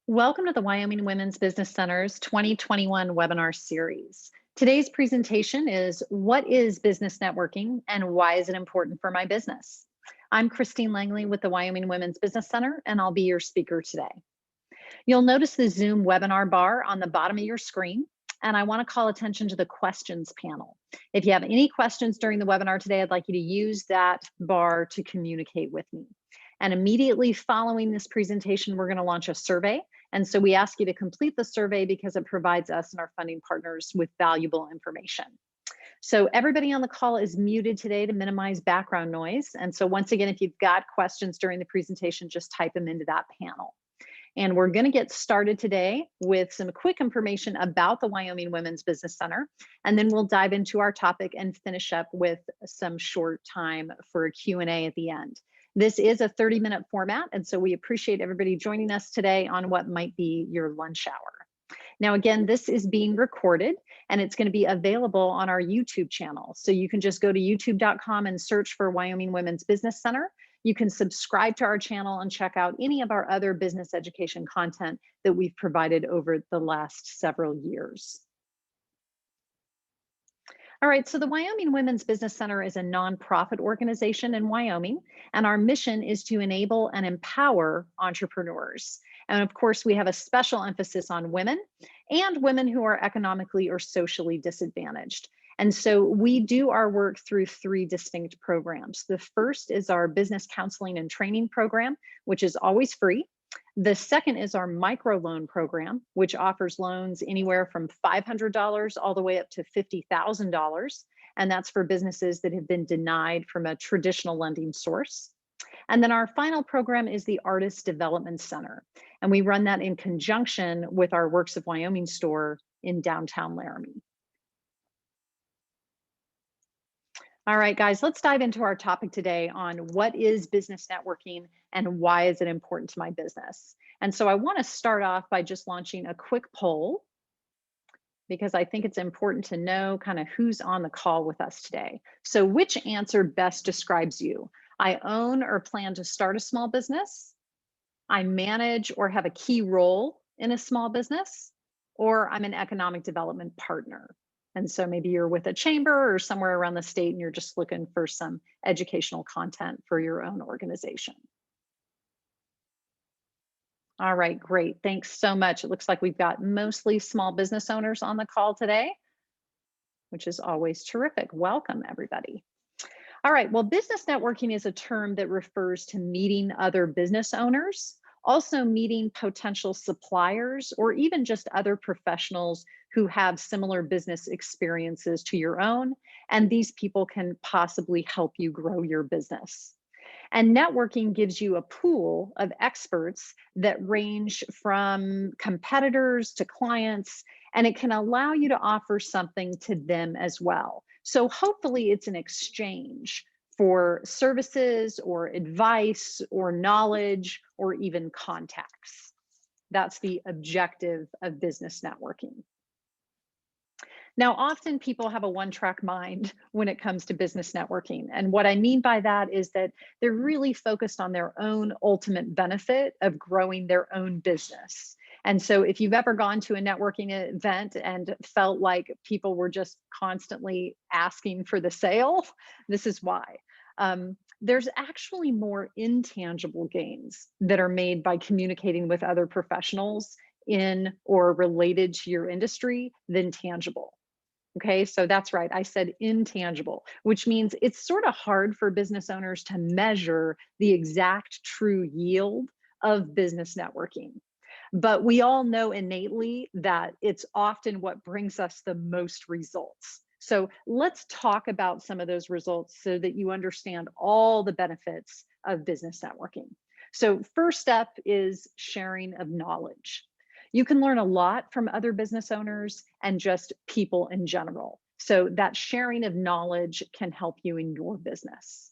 Welcome to the Wyoming Women's Business Center's 2021 webinar series. Today's presentation is What is Business Networking and Why is it important for my business? I'm Christine Langley with the Wyoming Women's Business Center, and I'll be your speaker today. You'll notice the Zoom webinar bar on the bottom of your screen, and I want to call attention to the questions panel. If you have any questions during the webinar today, I'd like you to use that bar to communicate with me. And immediately following this presentation, we're going to launch a survey. And so we ask you to complete the survey because it provides us and our funding partners with valuable information. So everybody on the call is muted today to minimize background noise. And so once again, if you've got questions during the presentation, just type them into that panel. And we're going to get started today with some quick information about the Wyoming Women's Business Center. And then we'll dive into our topic and finish up with some short time for a Q&A at the end. This is a 30-minute format, and so we appreciate everybody joining us today on what might be your lunch hour. Now, again, this is being recorded, and it's going to be available on our YouTube channel. So you can just go to youtube.com and search for Wyoming Women's Business Center. You can subscribe to our channel and check out any of our other business education content that we've provided over the last several years. All right, so the Wyoming Women's Business Center is a nonprofit organization in Wyoming, and our mission is to enable and empower entrepreneurs. And of course, we have a special emphasis on women and women who are economically or socially disadvantaged. And so we do our work through three distinct programs. The first is our business counseling and training program, which is always free. The second is our microloan program, which offers loans anywhere from $500 all the way up to $50,000. And that's for businesses that have been denied from a traditional lending source. And then our final program is the Artist Development Center. And we run that in conjunction with our Works of Wyoming store in downtown Laramie. All right, guys, let's dive into our topic today on what is business networking and why is it important to my business. And so I want to start off by just launching a quick poll because I think it's important to know kind of who's on the call with us today. So which answer best describes you? I own or plan to start a small business. I manage or have a key role in a small business, or I'm an economic development partner. And so maybe you're with a chamber or somewhere around the state and you're just looking for some educational content for your own organization. All right, great. Thanks so much. It looks like we've got mostly small business owners on the call today, which is always terrific. Welcome, everybody. All right, well, business networking is a term that refers to meeting other business owners, also meeting potential suppliers, or even just other professionals who have similar business experiences to your own, and these people can possibly help you grow your business. And networking gives you a pool of experts that range from competitors to clients, and it can allow you to offer something to them as well. So hopefully it's an exchange for services or advice or knowledge or even contacts. That's the objective of business networking. Now, often people have a one-track mind when it comes to business networking. And what I mean by that is that they're really focused on their own ultimate benefit of growing their own business. And so if you've ever gone to a networking event and felt like people were just constantly asking for the sale, this is why. There's actually more intangible gains that are made by communicating with other professionals in or related to your industry than tangible. Okay, so that's right, I said intangible, which means it's sort of hard for business owners to measure the exact true yield of business networking. But we all know innately that it's often what brings us the most results. So let's talk about some of those results so that you understand all the benefits of business networking. So first up is sharing of knowledge. You can learn a lot from other business owners and just people in general. So that sharing of knowledge can help you in your business.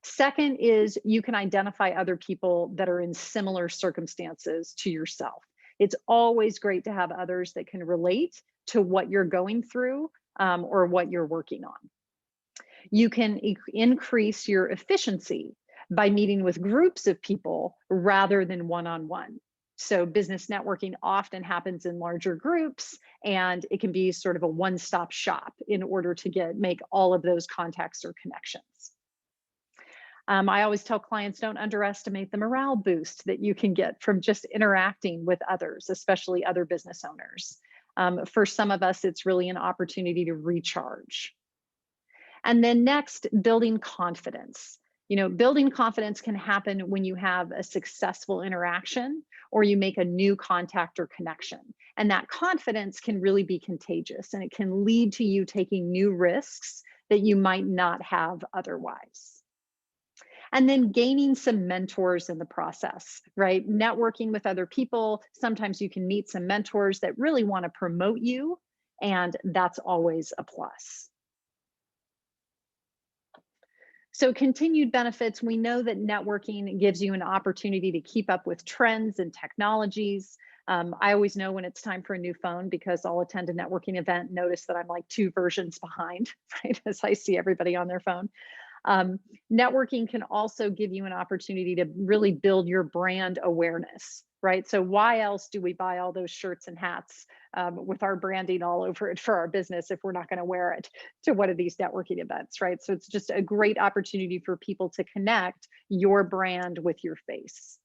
Second is you can identify other people that are in similar circumstances to yourself. It's always great to have others that can relate to what you're going through or what you're working on. You can increase your efficiency by meeting with groups of people rather than one-on-one. So business networking often happens in larger groups, and it can be sort of a one-stop shop in order to make all of those contacts or connections. I always tell clients, don't underestimate the morale boost that you can get from just interacting with others, especially other business owners. For some of us, it's really an opportunity to recharge. And then next, building confidence. Building confidence can happen when you have a successful interaction or you make a new contact or connection. And that confidence can really be contagious, and it can lead to you taking new risks that you might not have otherwise. And then gaining some mentors in the process, right? Networking with other people. Sometimes you can meet some mentors that really want to promote you, and that's always a plus. So continued benefits, we know that networking gives you an opportunity to keep up with trends and technologies. I always know when it's time for a new phone because I'll attend a networking event, notice that I'm like 2 versions behind, right? As I see everybody on their phone. Networking can also give you an opportunity to really build your brand awareness, right? So why else do we buy all those shirts and hats with our branding all over it for our business if we're not going to wear it to one of these networking events, right? So it's just a great opportunity for people to connect your brand with your face.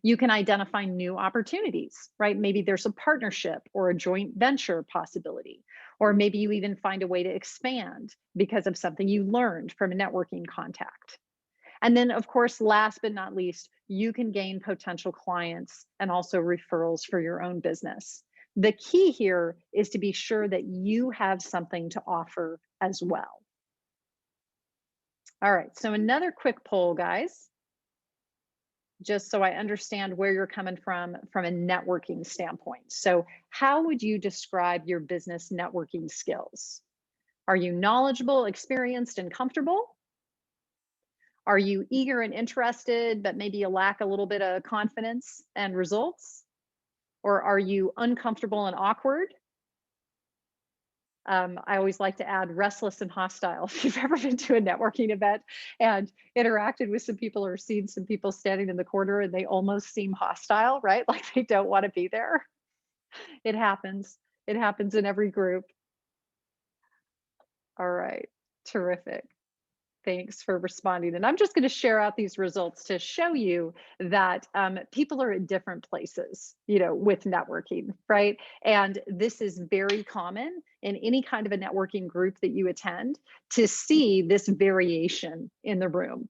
You can identify new opportunities, right? Maybe there's a partnership or a joint venture possibility, or maybe you even find a way to expand because of something you learned from a networking contact. And then, of course, last but not least, you can gain potential clients and also referrals for your own business. The key here is to be sure that you have something to offer as well. All right, so another quick poll, guys, just so I understand where you're coming from a networking standpoint. So how would you describe your business networking skills? Are you knowledgeable, experienced, and comfortable? Are you eager and interested, but maybe you lack a little bit of confidence and results? Or are you uncomfortable and awkward? I always like to add restless and hostile. If you've ever been to a networking event and interacted with some people or seen some people standing in the corner and they almost seem hostile, right? Like they don't want to be there. It happens. It happens in every group. All right. Terrific. Thanks for responding. And I'm just going to share out these results to show you that people are at different places, with networking, right? And this is very common in any kind of a networking group that you attend to see this variation in the room.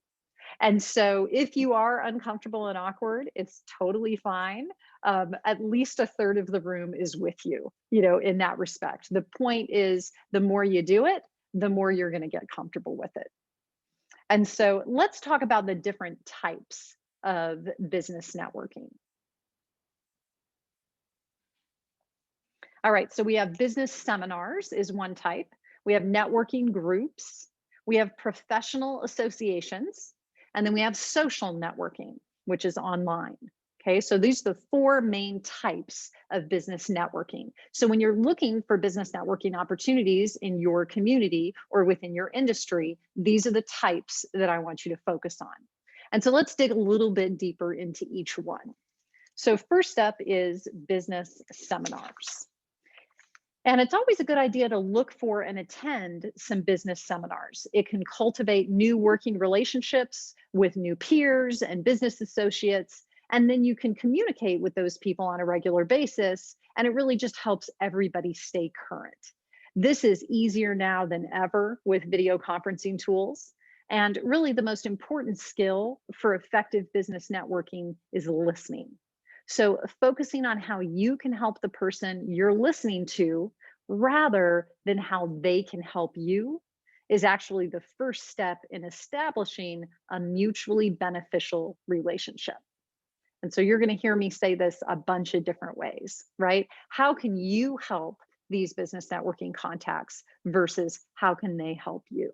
And so if you are uncomfortable and awkward, it's totally fine. At least a third of the room is with you, in that respect. The point is, the more you do it, the more you're going to get comfortable with it. And so let's talk about the different types of business networking. All right, so we have business seminars is one type. We have networking groups. We have professional associations. And then we have social networking, which is online. Okay, so these are the 4 main types of business networking. So when you're looking for business networking opportunities in your community or within your industry, these are the types that I want you to focus on. And so let's dig a little bit deeper into each one. So first up is business seminars. And it's always a good idea to look for and attend some business seminars. It can cultivate new working relationships with new peers and business associates. And then you can communicate with those people on a regular basis, and it really just helps everybody stay current. This is easier now than ever with video conferencing tools. And really the most important skill for effective business networking is listening. So focusing on how you can help the person you're listening to rather than how they can help you is actually the first step in establishing a mutually beneficial relationship. And so you're going to hear me say this a bunch of different ways, right? How can you help these business networking contacts versus how can they help you?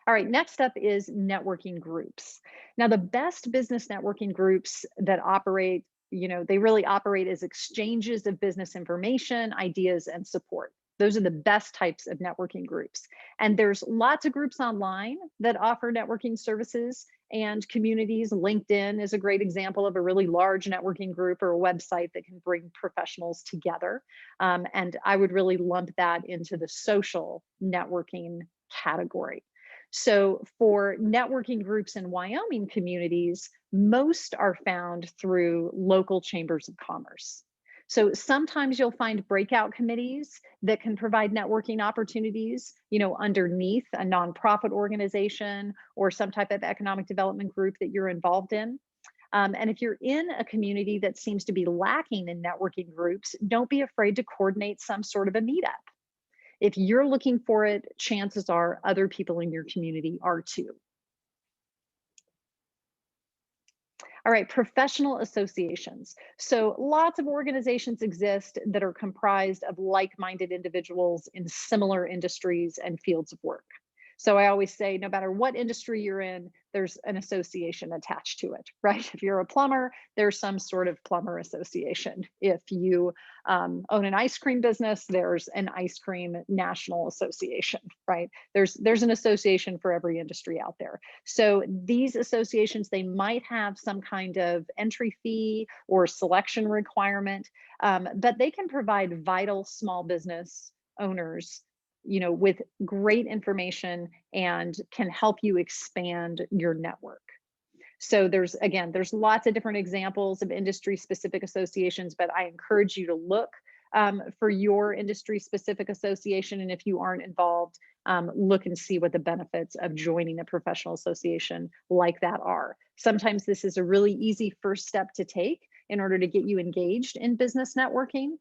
All right, next up is networking groups. Now, the best business networking groups that operate, they really operate as exchanges of business information, ideas, and support. Those are the best types of networking groups. And there's lots of groups online that offer networking services, and communities. LinkedIn is a great example of a really large networking group or a website that can bring professionals together. And I would really lump that into the social networking category. So for networking groups in Wyoming communities, most are found through local chambers of commerce. So sometimes you'll find breakout committees that can provide networking opportunities, underneath a nonprofit organization or some type of economic development group that you're involved in. And if you're in a community that seems to be lacking in networking groups, don't be afraid to coordinate some sort of a meetup. If you're looking for it, chances are other people in your community are too. All right, professional associations. So lots of organizations exist that are comprised of like-minded individuals in similar industries and fields of work. So I always say, no matter what industry you're in, there's an association attached to it, right? If you're a plumber, there's some sort of plumber association. If you own an ice cream business, there's an ice cream national association, right? There's an association for every industry out there. So these associations, they might have some kind of entry fee or selection requirement, but they can provide vital small business owners with great information and can help you expand your network. So there's lots of different examples of industry specific associations, but I encourage you to look for your industry specific association. And if you aren't involved, look and see what the benefits of joining a professional association like that are. Sometimes this is a really easy first step to take in order to get you engaged in business networking,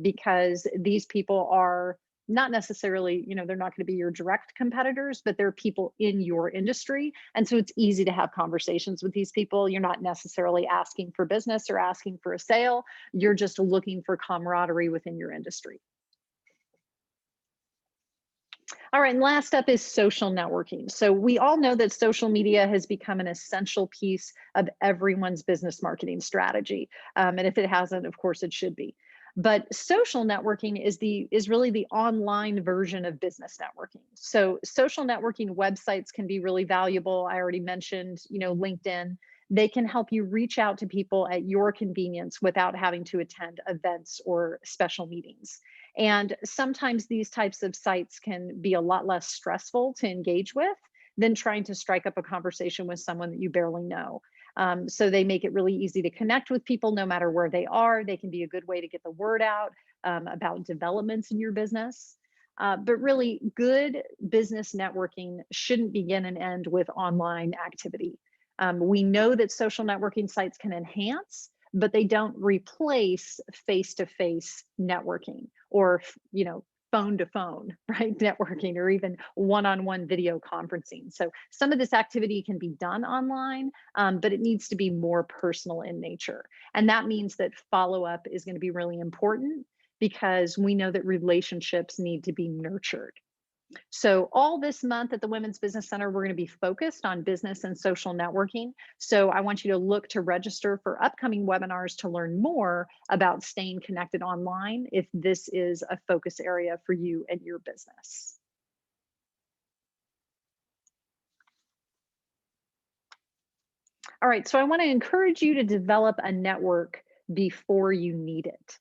because these people are not necessarily, they're not going to be your direct competitors, but they're people in your industry. And so it's easy to have conversations with these people. You're not necessarily asking for business or asking for a sale. You're just looking for camaraderie within your industry. All right, and last up is social networking. So we all know that social media has become an essential piece of everyone's business marketing strategy. And if it hasn't, of course it should be. But social networking is really the online version of business networking. So social networking websites can be really valuable. I already mentioned, LinkedIn. They can help you reach out to people at your convenience without having to attend events or special meetings. And sometimes these types of sites can be a lot less stressful to engage with than trying to strike up a conversation with someone that you barely know. So they make it really easy to connect with people no matter where they are. They can be a good way to get the word out about developments in your business. But really, good business networking shouldn't begin and end with online activity. We know that social networking sites can enhance, but they don't replace face-to-face networking or, phone to phone, right? Networking or even one-on-one video conferencing. So some of this activity can be done online, but it needs to be more personal in nature. And that means that follow-up is going to be really important because we know that relationships need to be nurtured. So all this month at the Women's Business Center, we're going to be focused on business and social networking. So I want you to look to register for upcoming webinars to learn more about staying connected online if this is a focus area for you and your business. All right, so I want to encourage you to develop a network before you need it.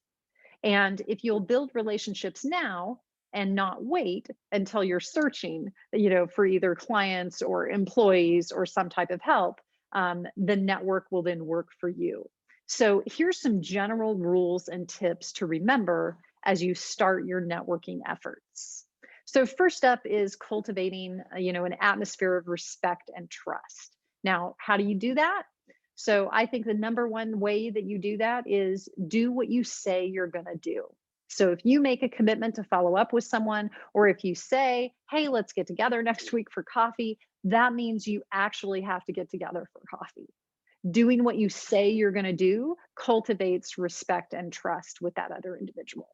And if you'll build relationships now, and not wait until you're searching, for either clients or employees or some type of help, the network will then work for you. So here's some general rules and tips to remember as you start your networking efforts. So first up is cultivating, an atmosphere of respect and trust. Now, how do you do that? So I think the number one way that you do that is do what you say you're going to do. So if you make a commitment to follow up with someone, or if you say, hey, let's get together next week for coffee, that means you actually have to get together for coffee. Doing what you say you're going to do cultivates respect and trust with that other individual.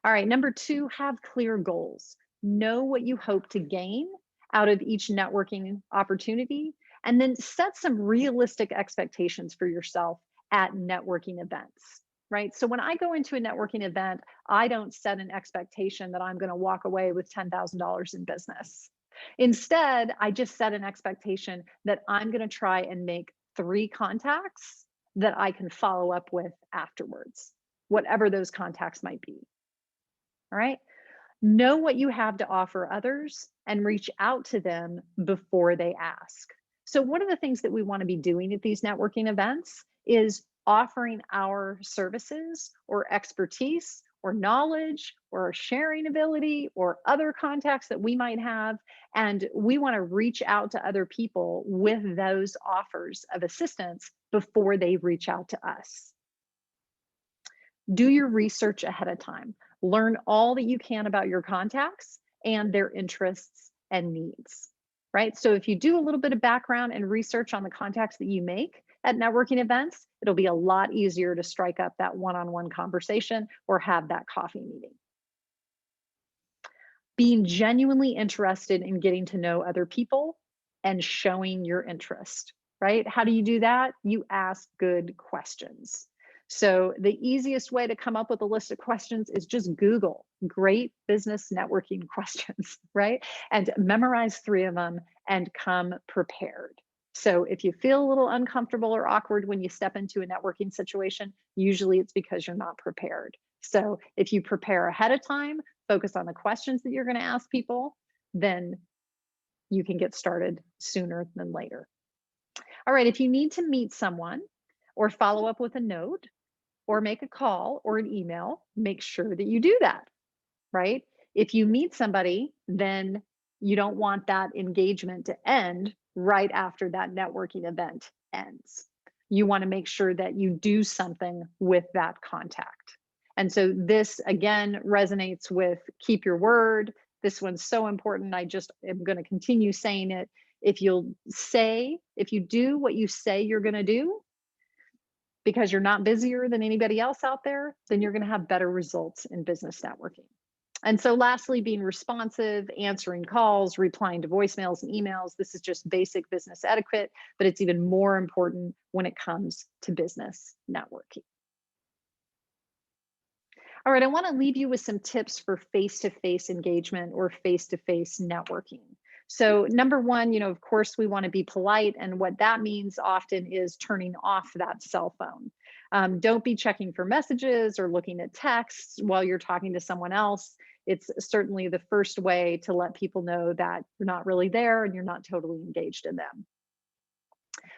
All right, number two, have clear goals. Know what you hope to gain out of each networking opportunity, and then set some realistic expectations for yourself at networking events. Right? So when I go into a networking event, I don't set an expectation that I'm going to walk away with $10,000 in business. Instead, I just set an expectation that I'm going to try and make 3 contacts that I can follow up with afterwards, whatever those contacts might be. All right. Know what you have to offer others and reach out to them before they ask. So, one of the things that we want to be doing at these networking events is offering our services or expertise or knowledge or sharing ability or other contacts that we might have. And we want to reach out to other people with those offers of assistance before they reach out to us. Do your research ahead of time. Learn all that you can about your contacts and their interests and needs, right? So if you do a little bit of background and research on the contacts that you make at networking events, it'll be a lot easier to strike up that one-on-one conversation or have that coffee meeting. Being genuinely interested in getting to know other people and showing your interest, right? How do you do that? You ask good questions. So the easiest way to come up with a list of questions is just Google great business networking questions, right? And memorize 3 of them and come prepared. So if you feel a little uncomfortable or awkward when you step into a networking situation, usually it's because you're not prepared. So if you prepare ahead of time, focus on the questions that you're going to ask people, then you can get started sooner than later. All right, if you need to meet someone or follow up with a note or make a call or an email, make sure that you do that, right? If you meet somebody, then you don't want that engagement to end right after that networking event ends. You want to make sure that you do something with that contact. And so this again resonates with keep your word. This one's so important. I just am going to continue saying it. If you do what you say you're going to do, because you're not busier than anybody else out there, then you're going to have better results in business networking. And so lastly, being responsive, answering calls, replying to voicemails and emails. This is just basic business etiquette, but it's even more important when it comes to business networking. All right, I want to leave you with some tips for face-to-face engagement or face-to-face networking. So number one, of course, we want to be polite. And what that means often is turning off that cell phone. Don't be checking for messages or looking at texts while you're talking to someone else. It's certainly the first way to let people know that you're not really there and you're not totally engaged in them.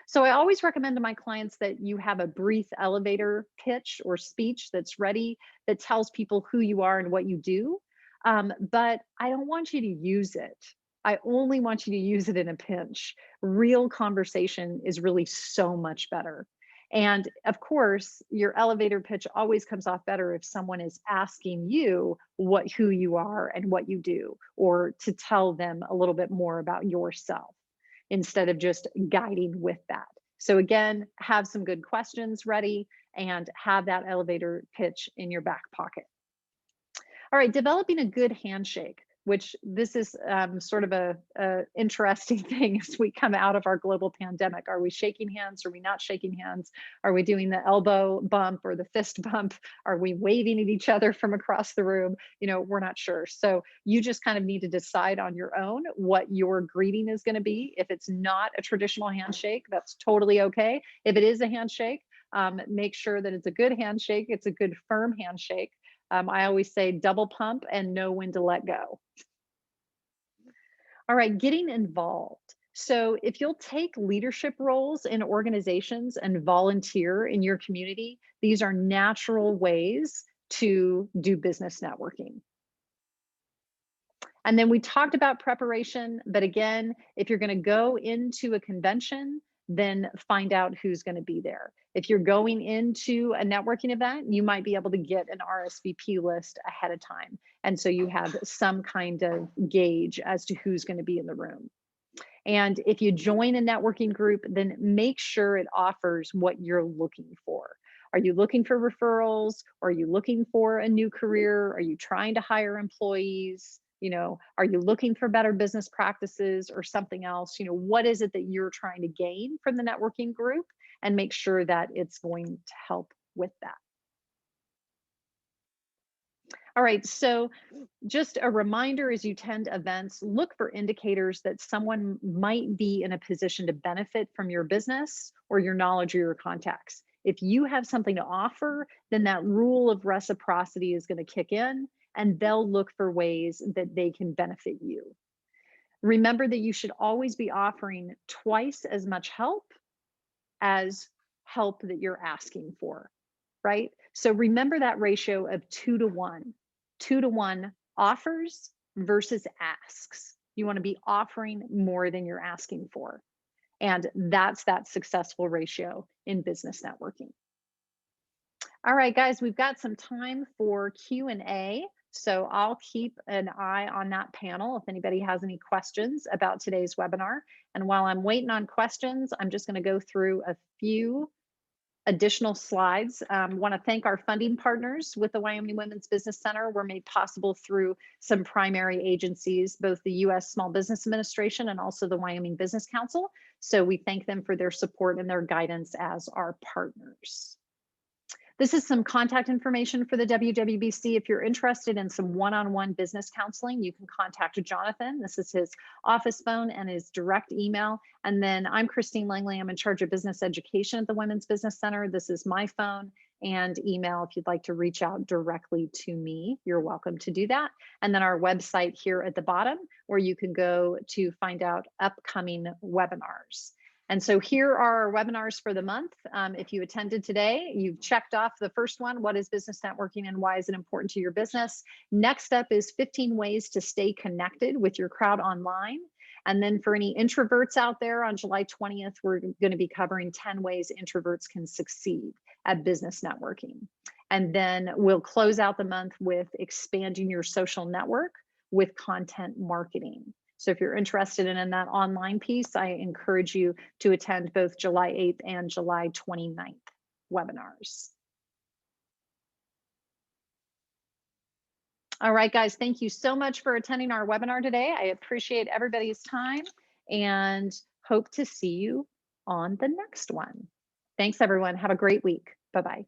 So I always recommend to my clients that you have a brief elevator pitch or speech that's ready that tells people who you are and what you do. But I don't want you to use it. I only want you to use it in a pinch. Real conversation is really so much better. And of course, your elevator pitch always comes off better if someone is asking you who you are and what you do, or to tell them a little bit more about yourself instead of just guiding with that. So again, have some good questions ready and have that elevator pitch in your back pocket. All right, developing a good handshake, which this is sort of a interesting thing as we come out of our global pandemic. Are we shaking hands? Are we not shaking hands? Are we doing the elbow bump or the fist bump? Are we waving at each other from across the room? We're not sure. So you just kind of need to decide on your own what your greeting is going to be. If it's not a traditional handshake, that's totally okay. If it is a handshake, make sure that it's a good handshake. It's a good firm handshake. I always say double pump and know when to let go. All right, getting involved. So if you'll take leadership roles in organizations and volunteer in your community, these are natural ways to do business networking. And then we talked about preparation, but again, if you're going to go into a convention, then find out who's going to be there. If you're going into a networking event, you might be able to get an RSVP list ahead of time. And so you have some kind of gauge as to who's going to be in the room. And if you join a networking group, then make sure it offers what you're looking for. Are you looking for referrals? Are you looking for a new career? Are you trying to hire employees? Are you looking for better business practices or something else? What is it that you're trying to gain from the networking group, and make sure that it's going to help with that. All right, so just a reminder as you attend events, look for indicators that someone might be in a position to benefit from your business or your knowledge or your contacts. If you have something to offer, then that rule of reciprocity is going to kick in and they'll look for ways that they can benefit you. Remember that you should always be offering twice as much help as help that you're asking for, right? So remember that ratio of 2 to 1, 2 to 1 offers versus asks. You want to be offering more than you're asking for. And that's that successful ratio in business networking. All right, guys, we've got some time for Q&A. So I'll keep an eye on that panel if anybody has any questions about today's webinar. And while I'm waiting on questions, I'm just going to go through a few additional slides. Want to thank our funding partners with the Wyoming Women's Business Center. Were made possible through some primary agencies, both the U.S. Small Business Administration and also the Wyoming Business Council. So we thank them for their support and their guidance as our partners. This is some contact information for the WWBC. If you're interested in some one-on-one business counseling, you can contact Jonathan. This is his office phone and his direct email. And then I'm Christine Langley. I'm in charge of business education at the Women's Business Center. This is my phone and email. If you'd like to reach out directly to me, you're welcome to do that. And then our website here at the bottom, where you can go to find out upcoming webinars. And so here are our webinars for the month. If you attended today, you've checked off the first one, what is business networking and why is it important to your business? Next up is 15 ways to stay connected with your crowd online. And then for any introverts out there, on July 20th, we're going to be covering 10 ways introverts can succeed at business networking. And then we'll close out the month with expanding your social network with content marketing. So if you're interested in that online piece, I encourage you to attend both July 8th and July 29th webinars. All right, guys, thank you so much for attending our webinar today. I appreciate everybody's time and hope to see you on the next one. Thanks, everyone. Have a great week. Bye-bye.